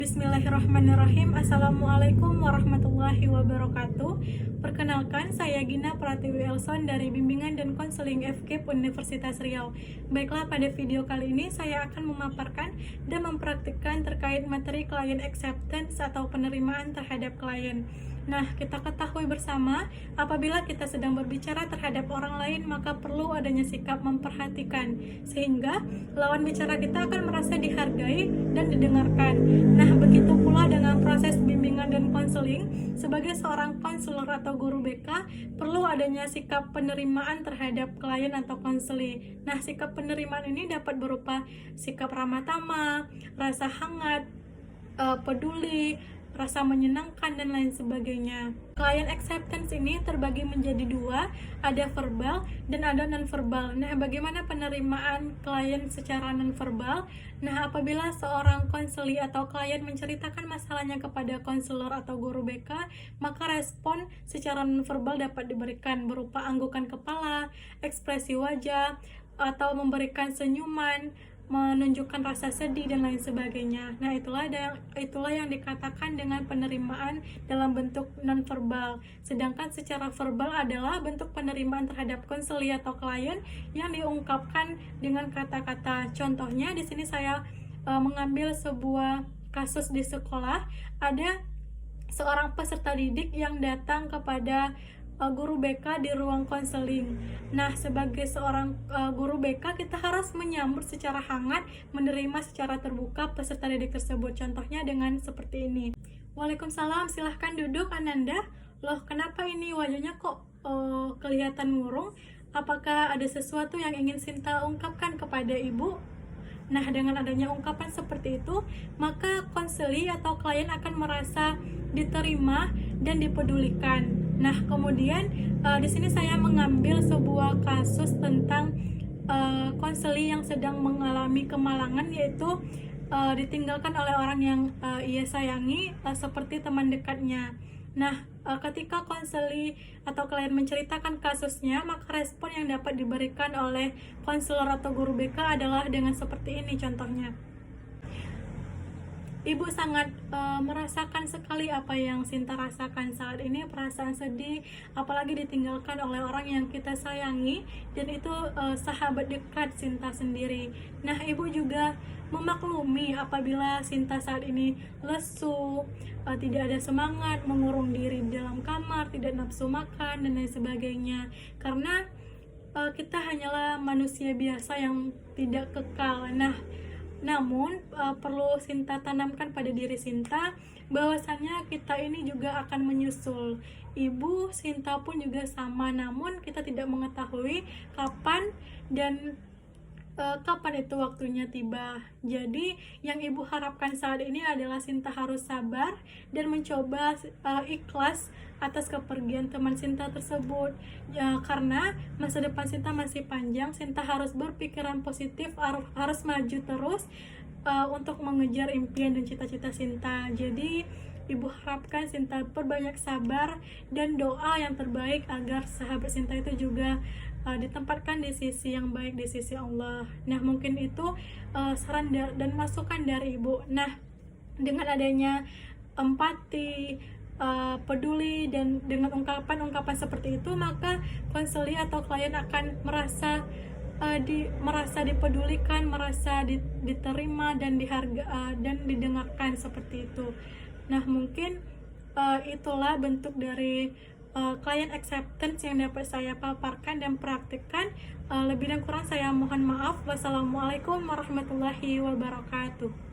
Bismillahirrahmanirrahim. Assalamualaikum warahmatullahi wabarakatuh. Perkenalkan, saya Gina Pratiwi Elson dari Bimbingan dan Konseling FKIP Universitas Riau. Baiklah, pada video kali ini saya akan memaparkan dan mempraktikkan terkait materi client acceptance atau penerimaan terhadap klien. Nah, kita ketahui bersama, apabila kita sedang berbicara terhadap orang lain, maka perlu adanya sikap memperhatikan, sehingga lawan bicara kita akan merasa dihargai dan didengarkan. Nah, begitu pula dengan proses bimbingan dan konseling. Sebagai seorang konselor atau guru BK, perlu adanya sikap penerimaan terhadap klien atau konseli. Nah, sikap penerimaan ini dapat berupa sikap ramah tamah, rasa hangat, peduli, rasa menyenangkan, dan lain sebagainya. Client acceptance ini terbagi menjadi dua, ada verbal dan ada non-verbal. Nah, bagaimana penerimaan klien secara non-verbal? Nah, apabila seorang konseli atau klien menceritakan masalahnya kepada konselor atau guru BK, maka respon secara non-verbal dapat diberikan berupa anggukan kepala, ekspresi wajah, atau memberikan senyuman, menunjukkan rasa sedih, dan lain sebagainya. Nah, itulah yang dikatakan dengan penerimaan dalam bentuk nonverbal. Sedangkan secara verbal adalah bentuk penerimaan terhadap konseli atau klien yang diungkapkan dengan kata-kata. Contohnya di sini saya mengambil sebuah kasus di sekolah. Ada seorang peserta didik yang datang kepada guru BK di ruang konseling. Nah, sebagai seorang guru BK, kita harus menyambut secara hangat, menerima secara terbuka peserta didik tersebut. Contohnya dengan seperti ini. Waalaikumsalam, silahkan duduk Ananda. Loh, kenapa ini wajahnya kok kelihatan murung? Apakah ada sesuatu yang ingin Sinta ungkapkan kepada ibu? Nah, dengan adanya ungkapan seperti itu, maka konseli atau klien akan merasa diterima dan dipedulikan. Nah, kemudian di sini saya mengambil sebuah kasus tentang konseli yang sedang mengalami kemalangan, yaitu ditinggalkan oleh orang yang ia sayangi, seperti teman dekatnya. Nah, ketika konseli atau klien menceritakan kasusnya, maka respon yang dapat diberikan oleh konselor atau guru BK adalah dengan seperti ini contohnya. Ibu sangat merasakan sekali apa yang Sinta rasakan saat ini, perasaan sedih, apalagi ditinggalkan oleh orang yang kita sayangi, dan itu sahabat dekat Sinta sendiri. Nah, ibu juga memaklumi apabila Sinta saat ini lesu, tidak ada semangat, mengurung diri di dalam kamar, tidak nafsu makan, dan lain sebagainya. Karena kita hanyalah manusia biasa yang tidak kekal. Namun perlu Sinta tanamkan pada diri Sinta bahwasannya kita ini juga akan menyusul. Ibu Sinta pun juga sama, namun kita tidak mengetahui kapan dan kapan itu waktunya tiba. Jadi yang ibu harapkan saat ini adalah Sinta harus sabar dan mencoba ikhlas atas kepergian teman Sinta tersebut ya, karena masa depan Sinta masih panjang. Sinta harus berpikiran positif, harus maju terus untuk mengejar impian dan cita-cita Sinta. Jadi ibu harapkan Sinta perbanyak sabar dan doa yang terbaik agar sahabat Sinta itu juga ditempatkan di sisi yang baik, di sisi Allah. Nah, mungkin itu saran dan masukan dari ibu. Nah, dengan adanya empati, peduli, dan dengan ungkapan-ungkapan seperti itu, maka konseli atau klien akan merasa dipedulikan, merasa diterima dan dan didengarkan seperti itu. Nah, mungkin itulah bentuk dari client acceptance yang dapat saya paparkan dan praktikkan. Lebih dan kurang saya mohon maaf. Wassalamualaikum warahmatullahi wabarakatuh.